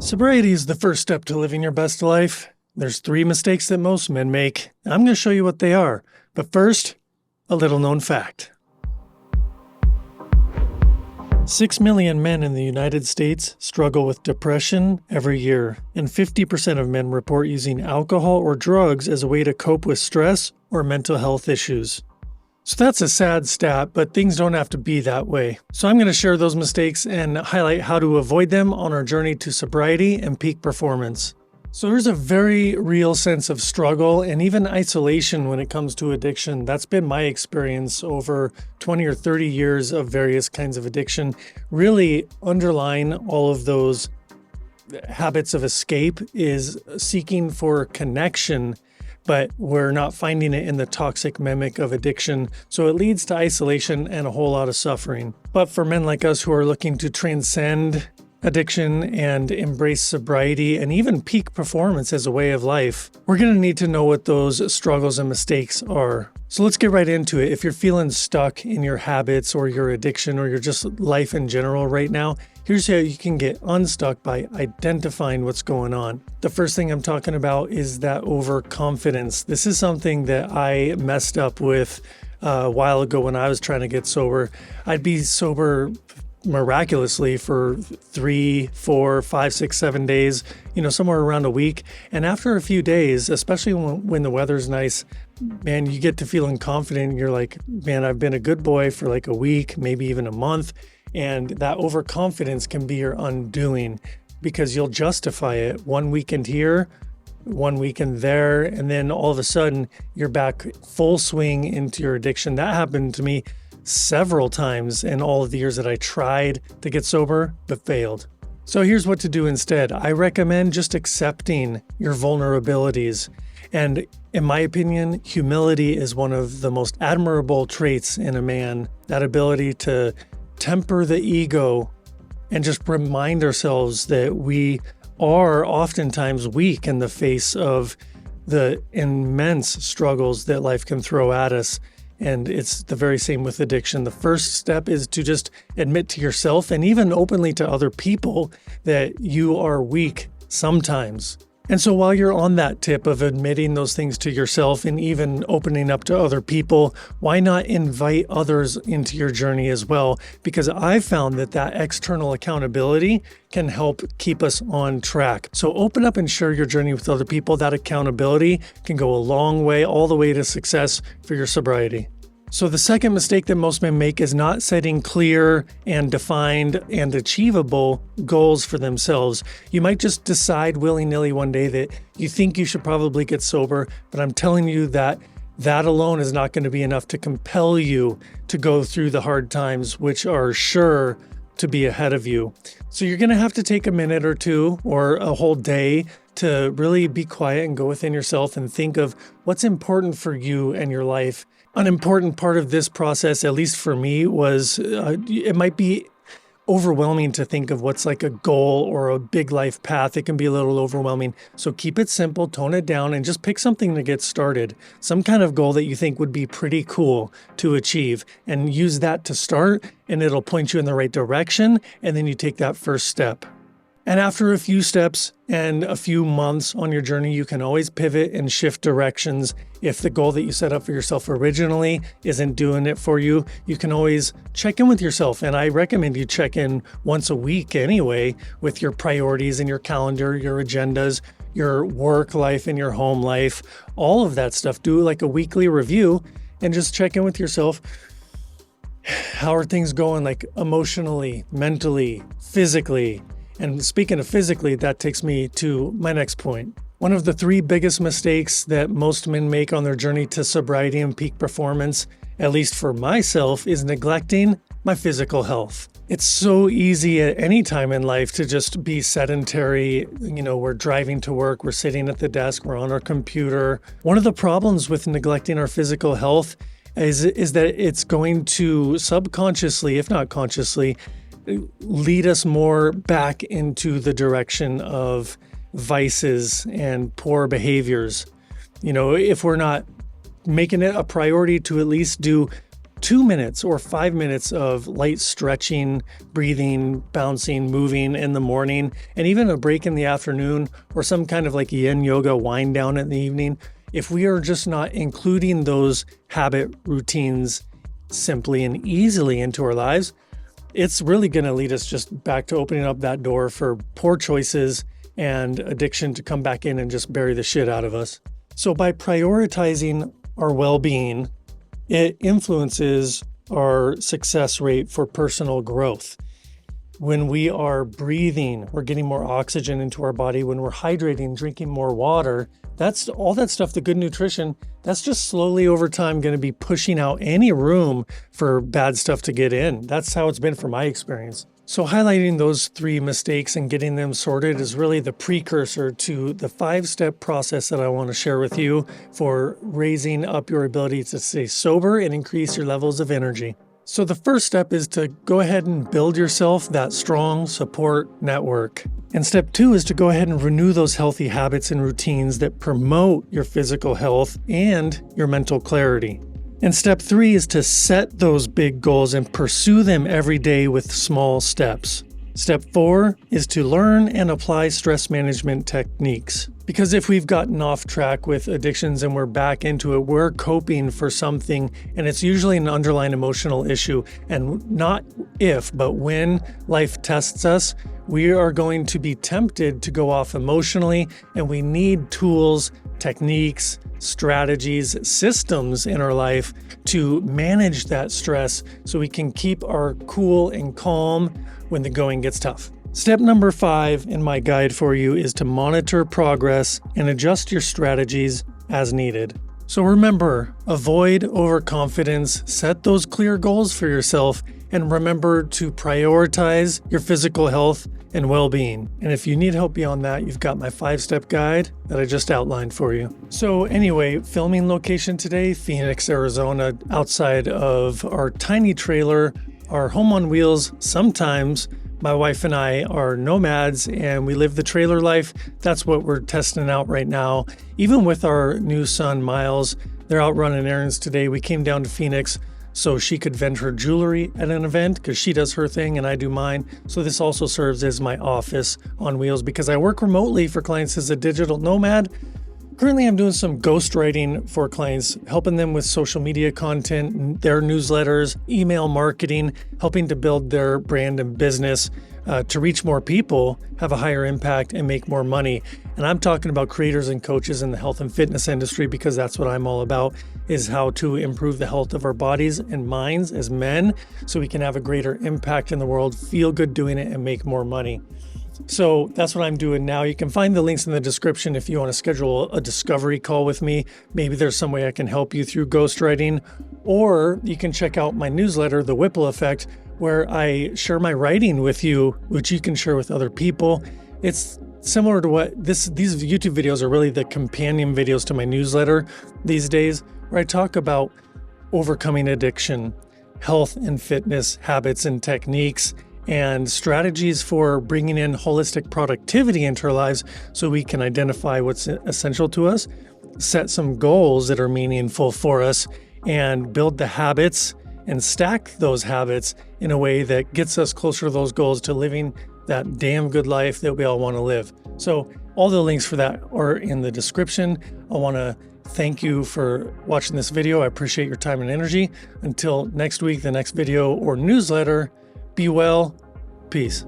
Sobriety is the first step to living your best life. There's 3 mistakes that most men make. I'm going to show you what they are. But first, a little known fact. 6 million men in the United States struggle with depression every year, and 50% of men report using alcohol or drugs as a way to cope with stress or mental health issues. So that's a sad stat, but things don't have to be that way. So I'm going to share those mistakes and highlight how to avoid them on our journey to sobriety and peak performance. So there's a very real sense of struggle and even isolation when it comes to addiction. That's been my experience over 20 or 30 years of various kinds of addiction. Really underlying all of those habits of escape is seeking for connection, but we're not finding it in the toxic mimic of addiction. So it leads to isolation and a whole lot of suffering. But for men like us who are looking to transcend addiction and embrace sobriety and even peak performance as a way of life, we're going to need to know what those struggles and mistakes are. So let's get right into it. If you're feeling stuck in your habits or your addiction or your just life in general right now, here's how you can get unstuck by identifying what's going on. The first thing I'm talking about is that overconfidence. This is something that I messed up with a while ago when I was trying to get sober. I'd be sober miraculously for 3, 4, 5, 6, 7 days, somewhere around a week. And after a few days, especially when the weather's nice, man, you get to feeling confident. You're like, man, I've been a good boy for like a week, maybe even a month. And that overconfidence can be your undoing because you'll justify it one weekend here, one weekend there, and then all of a sudden you're back full swing into your addiction. That happened to me several times in all of the years that I tried to get sober but failed. So here's what to do instead. I recommend just accepting your vulnerabilities. And in my opinion, humility is one of the most admirable traits in a man. That ability to temper the ego and just remind ourselves that we are oftentimes weak in the face of the immense struggles that life can throw at us. And it's the very same with addiction. The first step is to just admit to yourself and even openly to other people that you are weak sometimes. And so while you're on that tip of admitting those things to yourself and even opening up to other people, why not invite others into your journey as well? Because I've found that external accountability can help keep us on track. So open up and share your journey with other people. That accountability can go a long way, all the way to success for your sobriety. So the second mistake that most men make is not setting clear and defined and achievable goals for themselves. You might just decide willy-nilly one day that you think you should probably get sober, but I'm telling you that alone is not going to be enough to compel you to go through the hard times, which are sure to be ahead of you. So you're going to have to take a minute or two or a whole day to really be quiet and go within yourself and think of what's important for you and your life. An important part of this process, at least for me, was it might be overwhelming to think of what's like a goal or a big life path. It can be a little overwhelming. So keep it simple, tone it down, and just pick something to get started. Some kind of goal that you think would be pretty cool to achieve, and use that to start, and it'll point you in the right direction, and then you take that first step. And after a few steps and a few months on your journey, you can always pivot and shift directions. If the goal that you set up for yourself originally isn't doing it for you, you can always check in with yourself. And I recommend you check in once a week anyway with your priorities and your calendar, your agendas, your work life and your home life, all of that stuff. Do like a weekly review and just check in with yourself. How are things going, like emotionally, mentally, physically? And speaking of physically, that takes me to my next point. One of the 3 biggest mistakes that most men make on their journey to sobriety and peak performance, at least for myself, is neglecting my physical health. It's so easy at any time in life to just be sedentary. We're driving to work, we're sitting at the desk, we're on our computer. One of the problems with neglecting our physical health is that it's going to subconsciously, if not consciously, lead us more back into the direction of vices and poor behaviors. If we're not making it a priority to at least do 2 minutes or 5 minutes of light stretching, breathing, bouncing, moving in the morning, and even a break in the afternoon or some kind of like yin yoga wind down in the evening, if we are just not including those habit routines simply and easily into our lives, it's really going to lead us just back to opening up that door for poor choices and addiction to come back in and just bury the shit out of us. So by prioritizing our well-being, it influences our success rate for personal growth. When we are breathing, we're getting more oxygen into our body. When we're hydrating, drinking more water, that's all that stuff, the good nutrition, that's just slowly over time going to be pushing out any room for bad stuff to get in. That's how it's been from my experience. So highlighting those 3 mistakes and getting them sorted is really the precursor to the 5-step process that I want to share with you for raising up your ability to stay sober and increase your levels of energy. So the first step is to go ahead and build yourself that strong support network. And step 2 is to go ahead and renew those healthy habits and routines that promote your physical health and your mental clarity. And step 3 is to set those big goals and pursue them every day with small steps. Step 4 is to learn and apply stress management techniques. Because if we've gotten off track with addictions and we're back into it, we're coping for something, and it's usually an underlying emotional issue. And not if, but when life tests us, we are going to be tempted to go off emotionally, and we need tools, techniques, strategies, systems in our life to manage that stress so we can keep our cool and calm when the going gets tough. Step number 5 in my guide for you is to monitor progress and adjust your strategies as needed. So remember, avoid overconfidence, set those clear goals for yourself, and remember to prioritize your physical health and well-being. And if you need help beyond that, you've got my 5-step guide that I just outlined for you. So anyway, filming location today, Phoenix, Arizona, outside of our tiny trailer, our home on wheels. Sometimes my wife and I are nomads and we live the trailer life. That's what we're testing out right now. Even with our new son, Miles, they're out running errands today. We came down to Phoenix so she could vend her jewelry at an event because she does her thing and I do mine. So this also serves as my office on wheels because I work remotely for clients as a digital nomad. Currently, I'm doing some ghostwriting for clients, helping them with social media content, their newsletters, email marketing, helping to build their brand and business to reach more people, have a higher impact, and make more money. And I'm talking about creators and coaches in the health and fitness industry because that's what I'm all about, is how to improve the health of our bodies and minds as men so we can have a greater impact in the world, feel good doing it, and make more money. So that's what I'm doing now. You can find the links in the description if you want to schedule a discovery call with me. Maybe there's some way I can help you through ghostwriting, or you can check out my newsletter, The Whipple Effect, where I share my writing with you, which you can share with other people. It's similar to what these YouTube videos are really the companion videos to my newsletter these days, where I talk about overcoming addiction, health and fitness habits and techniques, and strategies for bringing in holistic productivity into our lives so we can identify what's essential to us, set some goals that are meaningful for us, and build the habits and stack those habits in a way that gets us closer to those goals, to living that damn good life that we all want to live. So all the links for that are in the description. I want to thank you for watching this video. I appreciate your time and energy. Until next week, the next video or newsletter, be well. Peace.